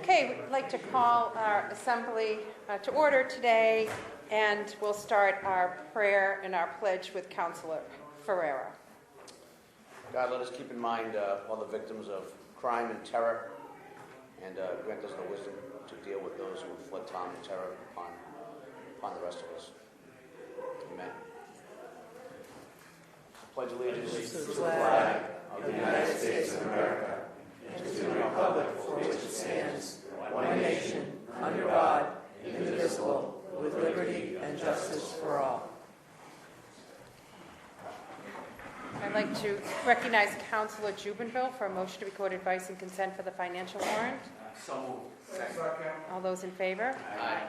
Okay, we'd like to call our assembly to order today, and we'll start our prayer and our pledge with Councilor Ferreira. God, let us keep in mind all the victims of crime and terror, and grant us the wisdom to deal with those who inflict harm and terror upon the rest of us. Amen. Pledge allegiance to the flag of the United States of America and to the republic for which it stands, one nation, under God, indivisible, with liberty and justice for all. I'd like to recognize Councilor Jubinville for a motion to record advice and consent for the financial warrant. So moved. Second. All those in favor? Aye.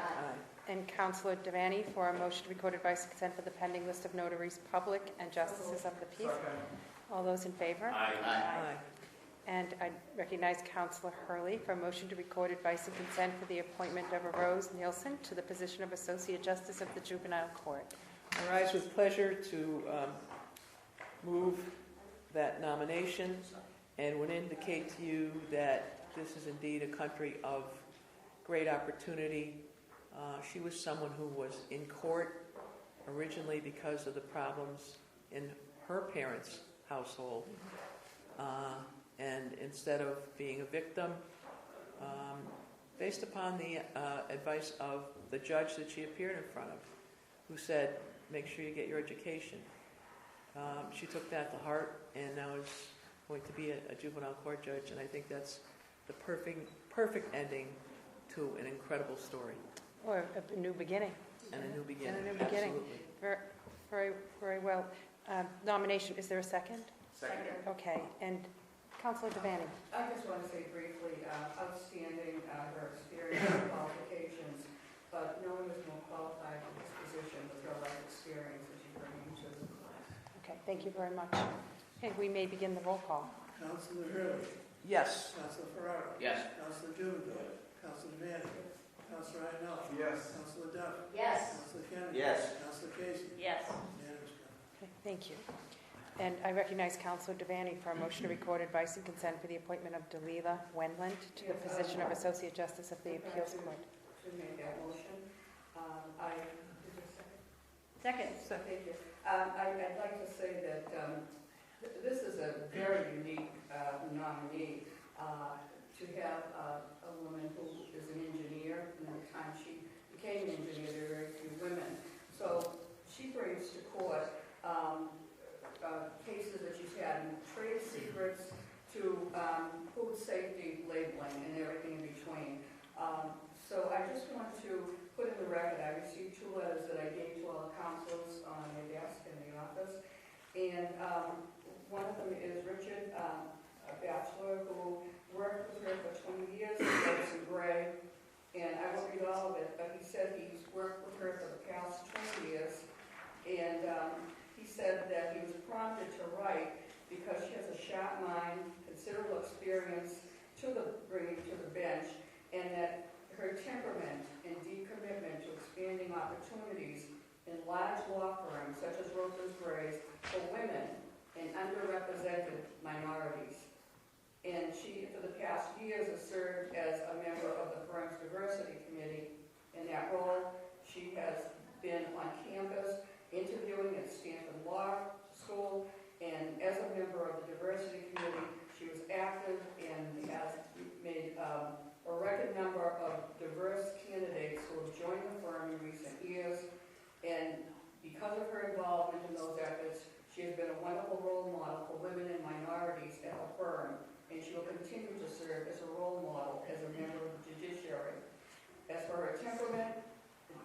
And Councilor Devaney for a motion to record advice and consent for the pending list of notaries, public, and justices of the peace. All those in favor? Aye. Aye. And I recognize Councilor Hurley for a motion to record advice and consent for the appointment of Arose Nielson to the position of Associate Justice of the Juvenile Court. I rise with pleasure to move that nomination and would indicate to you that this is indeed a country of great opportunity. She was someone who was in court originally because of the problems in her parents' household. And instead of being a victim, based upon the advice of the judge that she appeared in front of, who said, make sure you get your education. She took that to heart and now is going to be a juvenile court judge, and I think that's the perfect ending to an incredible story. Or a new beginning. And a new beginning. And a new beginning. Absolutely. Very well. Nomination, is there a second? Second. Okay, and Councilor Devaney. I just want to say briefly, outstanding her experience and qualifications, but no one is more qualified for this position with her life experience that she's bringing to the class. Okay, thank you very much. Okay, we may begin the roll call. Councilor Hurley. Yes. Councilor Ferreira. Yes. Councilor Jubinville. Councilor Devaney. Councilor Ianella. Yes. Councilor Duff. Yes. Councilor Kennedy. Yes. Councilor Caissie. Yes. Unanimous. Okay, thank you. And I recognize Councilor Devaney for a motion to record advice and consent for the appointment of Dalila Wendlandt to the position of Associate Justice of the Appeals Court. To make that motion, Second. Thank you. I'd like to say that this is a very unique nominee to have a woman who is an engineer. And at the time she became an engineer, there were very few women. So she brings to court cases that she's had in trade secrets to food safety labeling and everything in between. So I just want to put in the record, I received 2 letters that I gave to all the councilors on my desk in the office. And one of them is Richard, a bachelor who worked with her for 20 years, in Gray. And I won't read all of it, but he said he's worked with her for the past 20 years. And he said that he was prompted to write because she has a sharp mind, considerable experience bringing to the bench, and that her temperament and deep commitment to expanding opportunities in large law firms such as Rother's Grays for women and underrepresented minorities. And she, for the past years, has served as a member of the firm's diversity committee. In that role, she has been on campus interviewing at Stanford Law School, and as a member of the diversity committee, she was active and has made a record number of diverse candidates who have joined the firm in recent years. And because of her involvement in those efforts, she has been a wonderful role model for women and minorities at the firm, and she will continue to serve as a role model as a member of the judiciary. As for her temperament,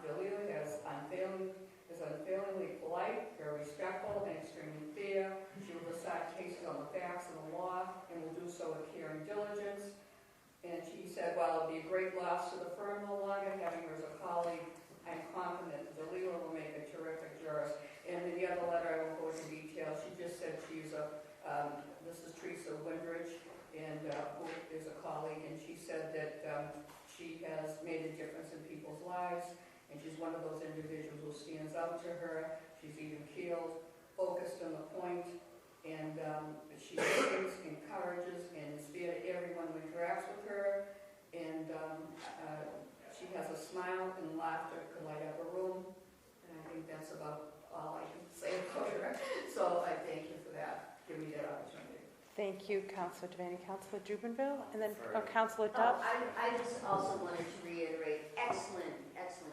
Dalila is unfailingly polite, very respectful, and extremely fair. She will decide cases on the facts and the law, and will do so with care and diligence. And she said, while it would be a great loss to the firm no longer, having her as a colleague, I'm confident Dalila will make a terrific jurist. And in the other letter, I won't go into detail, she just said she's this is Teresa Windridge, and who is a colleague, and she said that she has made a difference in people's lives, and she's one of those individuals who stands out to her. She's even-keeled, focused on the point, and she listens, encourages, and is fair to everyone who interacts with her. And Thank you, Councilor Devaney. Councilor Jubinville, and then Councilor Duff. I just also wanted to reiterate, excellent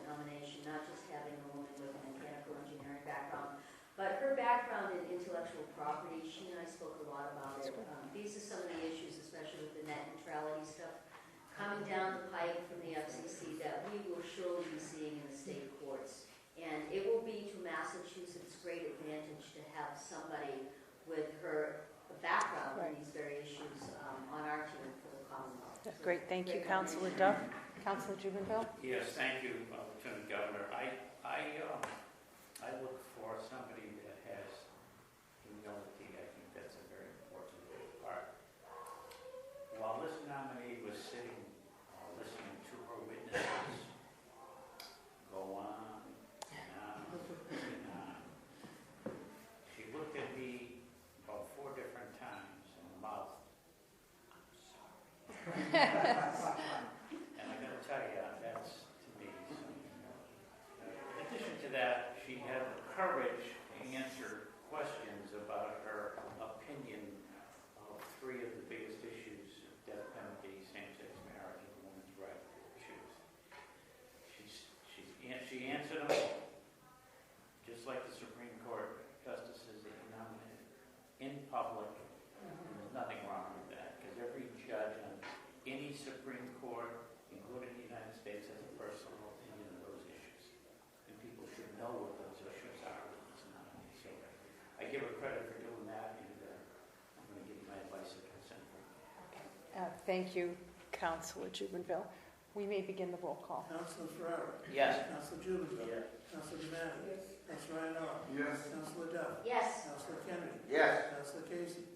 nomination, not just having a woman with a mechanical engineering background, but her background in intellectual property. She and I spoke a lot about it. These are some of the issues, especially with the net neutrality stuff, coming down the pipe from the FCC that we will surely be seeing in the state courts. And it will be to Massachusetts' great advantage to have somebody with her background in these very issues on our team for the Commonwealth. That's great. Thank you, Councilor Duff. Councilor Jubinville. Yes, thank you, Lieutenant Governor. I look for somebody that has humility. I think that's a very important part. While this nominee was sitting, listening to her witnesses go on and on and on, she looked at me about 4 different times in the mouth. And I gotta tell you, that's to me something. In addition to that, she had the courage to answer questions about her opinion of 3 of the biggest issues: death penalty, same-sex marriage, and women's rights issues. She answered them just like the Supreme Court justices that you nominated in public. There's nothing wrong with that, because every judge on any Supreme Court, including the United States, has a personal opinion of those issues. And people should know what those issues are with this nominee. So I give her credit for doing that, and I'm going to give my advice and consent for it. Thank you, Councilor Jubinville. We may begin the roll call. Councilor Ferreira. Yes. Councilor Jubinville. Yes. Councilor Devaney. Yes. Councilor Ianella. Yes. Councilor Duff. Yes. Councilor Kennedy. Yes. Councilor Caissie.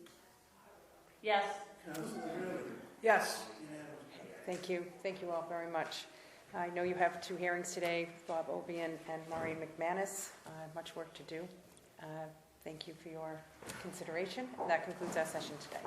Yes. Councilor Hurley. Yes. Unanimous. Thank you. Thank you all very much. I know you have 2 hearings today, Bob Obian and Maureen McManus. Much work to do. Thank you for your consideration. That concludes our session today.